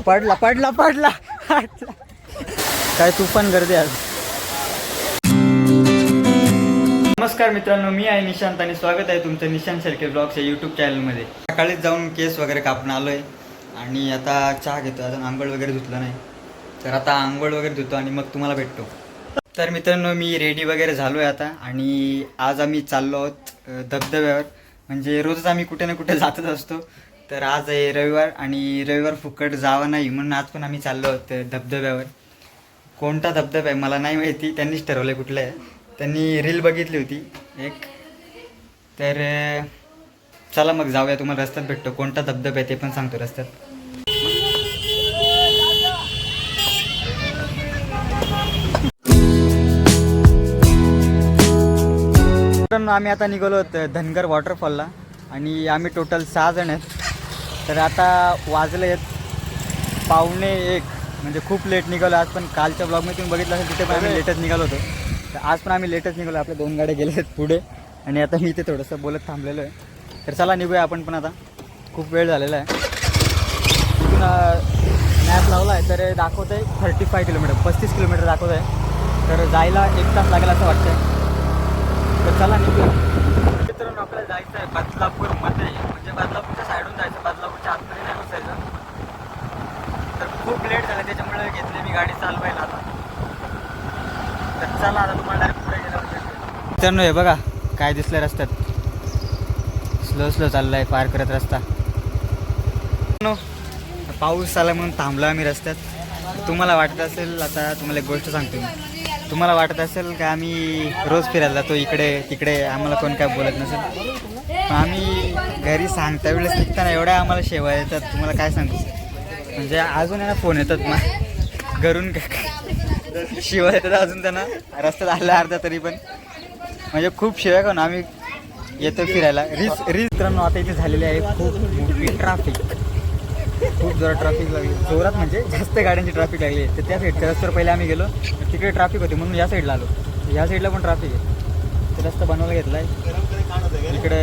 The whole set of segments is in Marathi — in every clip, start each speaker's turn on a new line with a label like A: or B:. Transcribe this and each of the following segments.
A: पडला पडला पडला काय तुफान गर्दी आज. नमस्कार मित्रांनो, मी आहे निशांत आणि स्वागत आहे तुमचं निशांत शेळके ब्लॉगच्या यूट्यूब चॅनलमध्ये. सकाळीच जाऊन केस वगैरे कापून आलो आहे आणि आता चहा घेतो. अजून आंघोळ वगैरे धुतलं नाही, तर आता आंघोळ वगैरे धुतो आणि मग तुम्हाला भेटतो. तर मित्रांनो, मी रेडी वगैरे झालो आहे आता आणि आज आम्ही चाललो आहोत धबधब्यावर. म्हणजे रोजच आम्ही कुठे ना कुठे जातच असतो, तर आज आहे रविवार आणि रविवार फुकट जावं नाही म्हणून आज पण आम्ही चाललो आहोत धबधब्यावर. कोणता धबधबा आहे मला नाही माहिती, त्यांनीच ठरवलं कुठलं आहे. त्यांनी रील बघितली होती एक, तर चला मग जाऊया. तुम्हाला रस्त्यात भेटतो, कोणता धबधबा आहे ते पण सांगतो रस्त्यात. आम्ही आता निघालो होतो धनगर वॉटरफॉलला आणि आम्ही टोटल 6 जण आहेत. तर आता वाजले आहेत 12:45, म्हणजे खूप लेट निघालो आज. पण कालच्या ब्लॉगमध्ये तुम्ही बघितलं असेल तिथे पण आम्ही लेटच निघालो होतो, तर आज पण आम्ही लेटच निघालो. आपल्या 2 गाड्या गेल्या आहेत पुढे आणि आता मी इथे थोडंसं बोलत थांबलेलो आहे. तर चला निघूया आपण पण, आता खूप वेळ झालेला आहे. तिथून मॅप लावला आहे तर दाखवत आहे 35 किलोमीटर, 35 किलोमीटर दाखवत आहे. तर जायला 1 तास लागेल असं वाटतं. तर चला निघूया. मित्रांनो, आपल्याला जायचं आहे बदलापूरमध्ये, म्हणजे बदलापूरच्या साईडून जायचं, बदलापूरच्या आतमध्ये नाही बसायचं. तर खूप लेट झालं त्याच्यामुळे घेतली मी गाडी चालवायला आता. तर चला आता तुम्हाला डायरेक्ट पुढे गेल्यावर. मित्रांनो, हे बघा काय दिसलं रस्त्यात, स्लो स्लो चाललं आहे पार करत रस्ता. पाऊस आला म्हणून थांबलो आम्ही रस्त्यात. तुम्हाला वाटत असेल, आता तुम्हाला एक गोष्ट सांगतो मी, तुम्हाला वाटत असेल का आम्ही रोज फिरायला जातो इकडे तिकडे, आम्हाला कोण काय बोलत नसेल. पण आम्ही घरी सांगता वेळेस निघताना एवढ्या आम्हाला शेवा येतात, तुम्हाला काय सांगू. म्हणजे अजून यांना फोन येतात मग घरून शिवाय येतात अजून त्यांना रस्त्यात आला अर्धा तरी पण. म्हणजे खूप शिवाय का ना आम्ही येतो फिरायला. मित्रांनो, आता इथे झालेली आहे खूप मोठी ट्रॅफिक, खूप जोरात ट्रॅफिक लागली, जोरात म्हणजे जास्त गाड्यांची ट्रॅफिक लागली आहे. तर त्या साईडच्या रस्त्यावर पहिले आम्ही गेलो, तर तिकडे ट्रॅफिक होती म्हणून या साईडला आलो. या साईडला पण ट्रॅफिक आहे, तर रस्ता बनवायला घेतला आहे इकडे.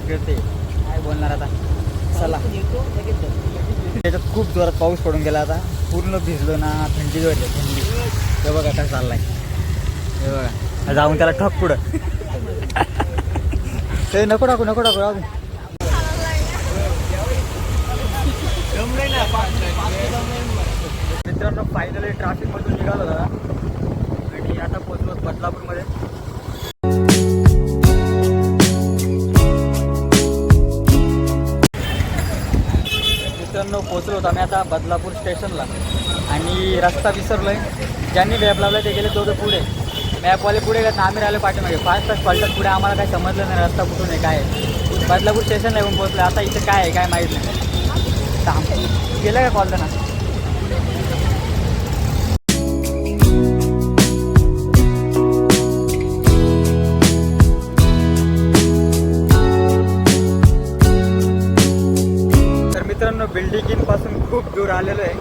A: इकडे ते काय बोलणार आता, चला. त्याच्यात खूप जोरात पाऊस पडून गेला, आता पूर्ण भिजलो ना, थंडी जोरली थंडी. हे बघा काय चाललाय, हे बघा जाऊन त्याला ठक पुढं. ते नको टाकू नको टाकू राहू. मित्रांनो, फायनली ट्रॅफिकमधून निघालो होता आणि आता पोहोचलो बदलापूरमध्ये. मित्रांनो, पोहोचलो होतो आम्ही आता बदलापूर स्टेशनला आणि रस्ता विसरलो आहे. ज्यांनी मॅप लावला ते गेले दोघे पुढे, मॅपवाले पुढे गेले, आम्ही राहिले पाठीमागे. 5 तास पलटत पुढे, आम्हाला काही समजलं नाही रस्ता कुठून आहे काय आहे. बदलापूर स्टेशनला येऊन पोहोचलो. आता इथे काय आहे काय माहीत नाही. गेलं का कॉल त्यांना. तर मित्रांनो, बिल्डिंग पासून खूप दूर आलेलो आहे.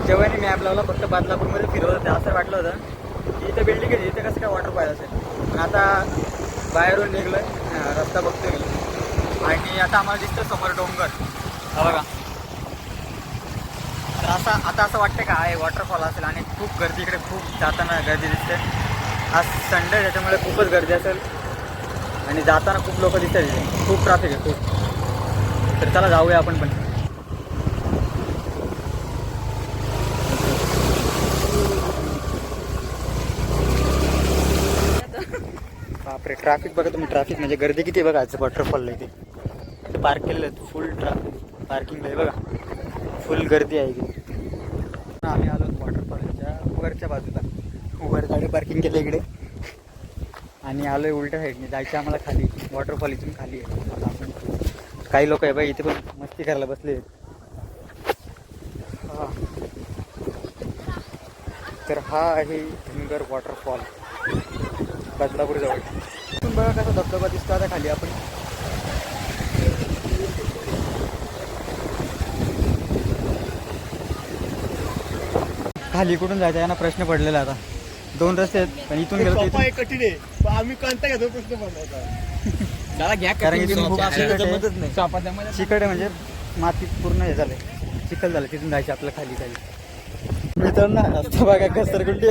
A: जेव्हा मी मॅप लावला फक्त बदलापूरमध्ये फिरवत होते, असं वाटलं होतं की इथं बिल्डिंग आहे, इथे कसं काय वॉटर पाहिजे असेल. पण आता बाहेरून निघलो आहे, रस्ता बघतोय मी आणि आता आम्हाला दिसतं समोर डोंगर, हा बघा. तर आता असं वाटतं का आहे वॉटरफॉल असेल आणि खूप गर्दी, इकडे खूप जाताना गर्दी दिसते. आज संडे त्याच्यामुळे खूपच गर्दी असेल आणि जाताना खूप लोक दिसतात इथे, खूप ट्रॅफिक आहे खूप. तर चला जाऊया आपण पण. बापरे, ट्रॅफिक बघा तुम्ही, ट्रॅफिक म्हणजे गर्दी किती बघा. आज वॉटरफॉलला इथे पार्क केलेलं आहे, फुल ट्रॅफिक पार्किंगला आहे बघा, फुल गर्दी आहे इथे. आम्ही आलो वॉटरफॉलच्या वरच्या बाजूला, वर गाडी पार्किंग केलं इकडे आणि आलो आहे उलट्या साईडने. जायचं आम्हाला खाली, वॉटरफॉल इथून खाली आहे. आपण काही लोक आहे बाई इथे पण मस्ती करायला बसले आहेत. तर हा आहे धनगर वॉटरफॉल बदलापूर जवळ. इथून बघा कसा धबधबा दिसतो आता खाली. आपण खाली कुठून जायचं यांना प्रश्न पडलेला. आता 2 रस्ते आहेत पण इथून गेलो
B: कठीण आहे. आम्ही कोणता घेतो प्रश्न पडला.
A: कारण इथून खूप चिकट आहे, म्हणजे माती पूर्ण हे झालंय. चिखल झालं तिथून जायचं आपलं खाली खाली. मित्रांनो रस्ता बघा घसरगुंडी.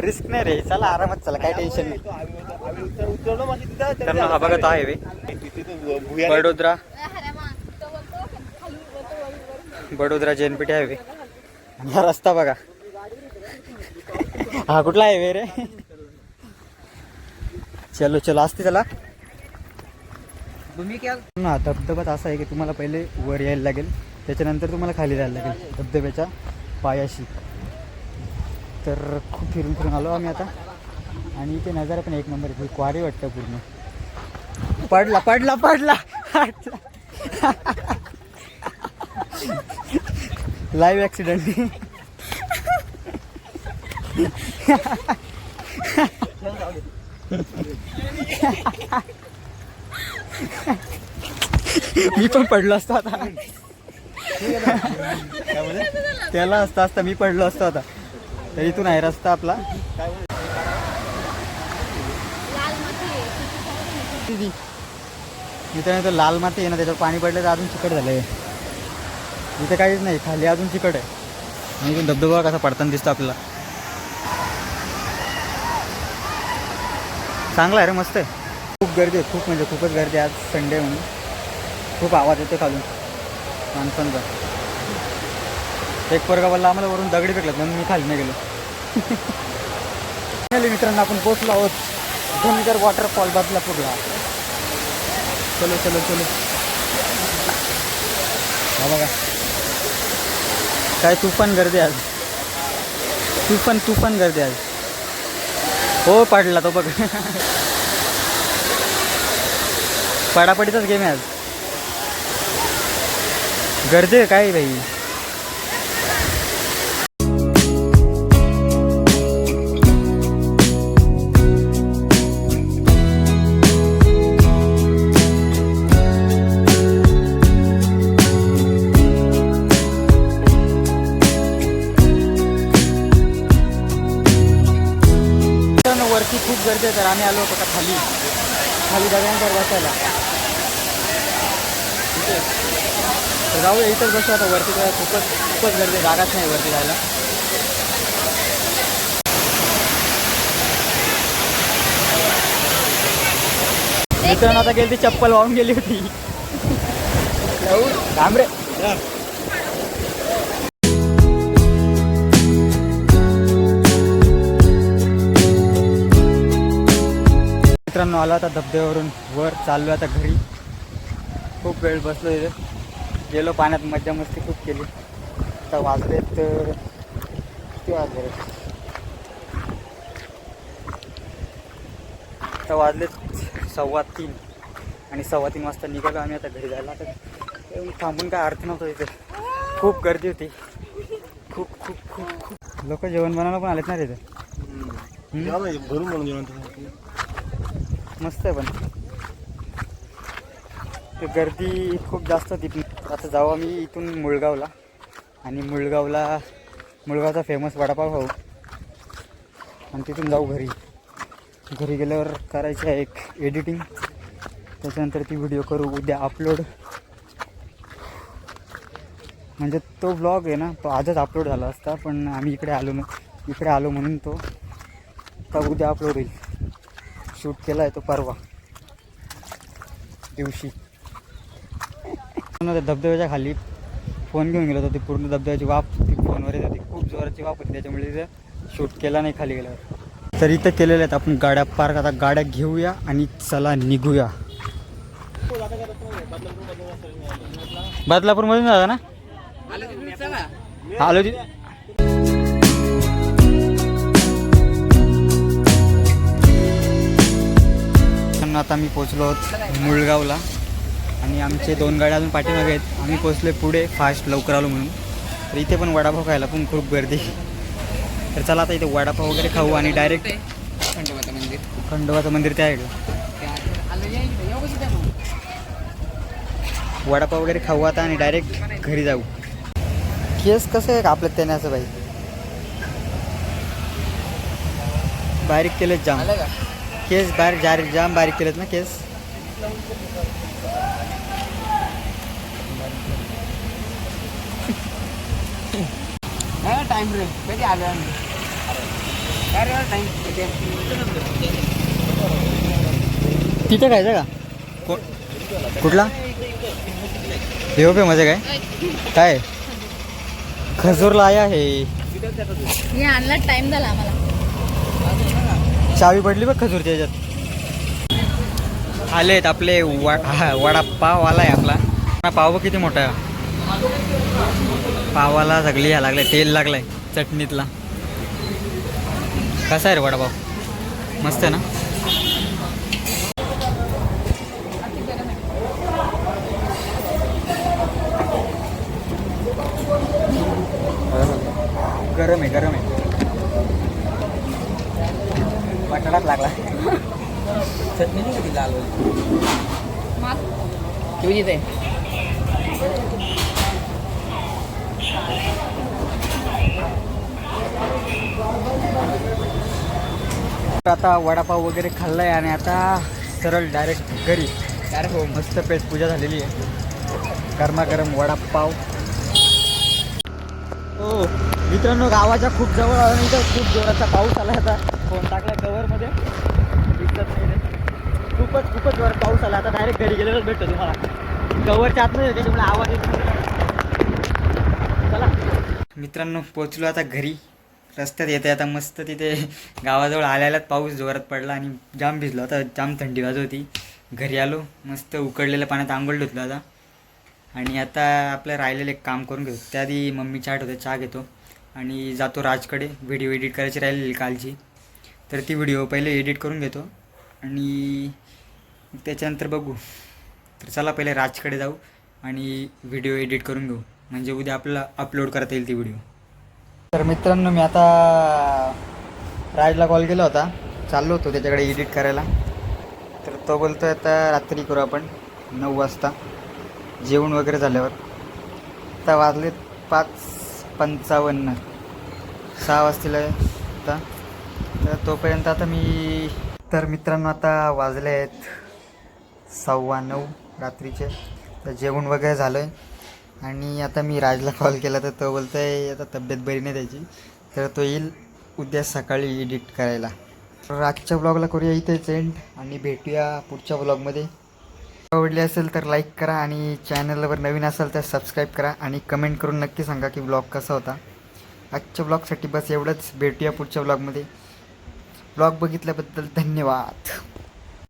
A: रिस्क नाही रे, चला आरामात चला, काय टेन्शन नाही. तर हा बघा तो हायवे बडोदरा JNPT हायवे. हा रस्ता बघा. हा कुठला हायवे रे? चलो चलो असते चला. हा धबधबात असा आहे की तुम्हाला पहिले वर यायला लागेल, त्याच्यानंतर तुम्हाला खाली जायला लागेल धबधब्याच्या पायाशी. तर खूप फिरून फिरून आलो आम्ही आता, आणि इथे नजारा पण एक नंबर आहे. क्वारी वाटतं पूर्ण. पडला पडला पडला लाईव्ह ॲक्सिडेंट. मी पण पडलो असतो आता. त्याला असता मी पडलो असतो आता. तर इथून आहे रस्ता आपला. मित्रांनो तो लाल माती आहे ना, त्याच्यावर पाणी पडलं तर अजून चिकट झालंय. इथे काहीच नाही, खाली अजून चिकट आहे. आणि इथून धबधबा कसा पडताना दिसतो आपल्याला. चांगला आहे रे, मस्त आहे. खूप गर्दी आहे, खूप म्हणजे खूपच गर्दी आहे. आज संडे म्हणून खूप आवाज येतो खालून माणसांचा. एक पोरगा बोलला आम्हाला वरून दगडी फेकलात म्हणून मी खाली नाही गेलो. मित्रांनो आपण पोचलो आहोत धनगर वॉटरफॉल बदलापूरला. चलो चलो चलो. हा बघा काय तुफान गर्दी आज, तुफान गर्दी आज. हो पडला तो बघ. पडापडीचाच गेम आहे आज. गर्दी आहे काय भाई. वरती खूप गर्दी आहे, तर आम्ही आलो होतो का खाली दगडांवर बसायला. ठीक आहे, तर जाऊया इथंच बसू आता. वरती काय खूपच गर्दी, जागाच नाही वरती जायला. मित्रांनो आता गेली ती चप्पल वाहून गेली होती. थांब रे. मित्रांनो आला आता धबधब्यावरून वर, चाललो आता घरी. खूप वेळ बसलो इथे, गेलो पाण्यात, मज्जा मस्ती खूप केली. आता वाजलेत किती वाजले, आता वाजलेत 3:15. आणि 3:15 वाजता निघालो आम्ही आता घरी जायला. आता थांबून काय अर्थ नव्हतं इथे, खूप गर्दी होती. खूप खूप खूप खूप लोक जेवण बनवायला पण आलेत ना तिथे. मस्त आहे, पण ते गर्दी खूप जास्त होती. आता जाऊ आम्ही इथून मुळगावला, आणि मुळगावचा फेमस वडापाव खाऊ, आणि तिथून जाऊ घरी. घरी गेल्यावर करायची आहे एक एडिटिंग, त्याच्यानंतर ती व्हिडिओ करू उद्या अपलोड. म्हणजे तो ब्लॉग आहे ना, तो आजच अपलोड झाला असता, पण आम्ही इकडे आलो म्हणून तो उद्या अपलोड होईल. शूट केला आहे तो परवा दिवशी. धबधब्याच्या खाली फोन घेऊन गेलो होतो, ती पूर्ण धबधब्याची वाफ ती फोनवर येत होती. खूप जोराची वाफ होती, त्याच्यामुळे तिथं शूट केला नाही खाली गेल्यावर. तर इथं केलेल्या आहेत आपण गाड्या पार्क. आता गाड्या घेऊया आणि चला निघूया. बदलापूरमधून जाता ना? आलो ती. आता मी पोचलो आहोत मुळगावला, आणि आमचे 2 गाड्या अजून पाठीमागे आहेत. आम्ही पोचले पुढे फास्ट, लवकर आलो म्हणून. तर इथे पण वडापाव खायला पण खूप गर्दी. तर चला आता इथे वडापाव वगैरे खाऊ आणि डायरेक्ट खंडोबाचं मंदिर त्या आहे. वडापाव वगैरे खाऊ आता आणि डायरेक्ट घरी जाऊ. केस कसं आहे का आपलं त्याने असं बाई बारीक केलेत जाम. केस जाम बारीक केलेत ना केस.
C: टाइम रे कधी आलो आम्ही काय रे टाइम
A: तिथं खायचं का कुठला देव पे मजा काय काय खजूरला आया हे
D: मी आणला टाइम झाला आम्हाला.
A: चावी पडली बघ खजूरच्या ह्याच्यात आलेत आपले वडापाव आला आहे आपला पाव बघ किती मोठा आहे पावाला सगळी या लागलाय तेल लागलाय चटणीतला कसा आहे रे वडापाव मस्त आहे ना गरम आहे बटाटाच लागला
C: चटणी नाही कधी लाल
D: मग
C: तू जिथे
A: आता वडापाव वगैरे खाल्लाय आणि आता सरळ डायरेक्ट घरी
C: अरे हो
A: मस्त पेट पूजा झालेली आहे गरमागरम वडापाव हो मित्रांनो गावाच्या खूप जवळ आणि इथं खूप जोराचा पाऊस आला आता फोन टाकला कवरमध्ये दिसत नाही रे. खूपच जोरात पाऊस आला आता डायरेक्ट घरी गेलेलंच भेटतो तुम्हाला कवरच्या आत नाही त्याच्यामुळे आवाज येत नाही. चला मित्रांनो पोचलो आता घरी रस्त्यात येते आता मस्त तिथे गावाजवळ आल्यालाच पाऊस जोरात पडला आणि जाम भिजलो आता जाम थंडी वाजत होती घरी आलो मस्त उकडलेल्या पाण्यात आंघोळ धुतलं आता आणि आता आपलं राहिलेलं एक काम करून घेतो त्याआधी मम्मी चहा ठेवते चहा घेतो आणि जातो राजकडे व्हिडिओ एडिट करायची राहिलेली कालची तर ती व्हिडिओ पहिले एडिट करून घेतो आणि त्याच्यानंतर बघू तर चला पहिले राजकडे जाऊ आणि व्हिडिओ एडिट करून घेऊ म्हणजे उद्या आपल्याला अपलोड करता येईल ती व्हिडिओ तर मित्रांनो मी आता राजला कॉल केला होता चाललो होतो त्याच्याकडे एडिट करायला तर तो बोलतो आता रात्री करू आपण 9 वाजता जेवण वगैरे झाल्यावर आता वाजले 5:55 6 वाजतील आता तर तोपर्यंत आता मी तर मित्रांनो आता वाजले आहेत 9:15 रात्रीचे तर जेवण वगैरे झालं आहे आणि आता मी राजला कॉल केला तर तो बोलतो आहे आता तब्येत बरी नाही त्याची तर तो येईल उद्या सकाळी एडिट करायला तर आजच्या ब्लॉगला करूया इथेच एंड आणि भेटूया पुढच्या ब्लॉगमध्ये आवडले असेल तर लाईक करा आणि चॅनलवर नवीन असाल तर सबस्क्राईब करा आणि कमेंट करून नक्की सांगा की ब्लॉग कसा होता आजच्या ब्लॉगसाठी बस एवढंच भेटूया पुढच्या ब्लॉगमध्ये ब्लॉग बघितल्याबद्दल धन्यवाद.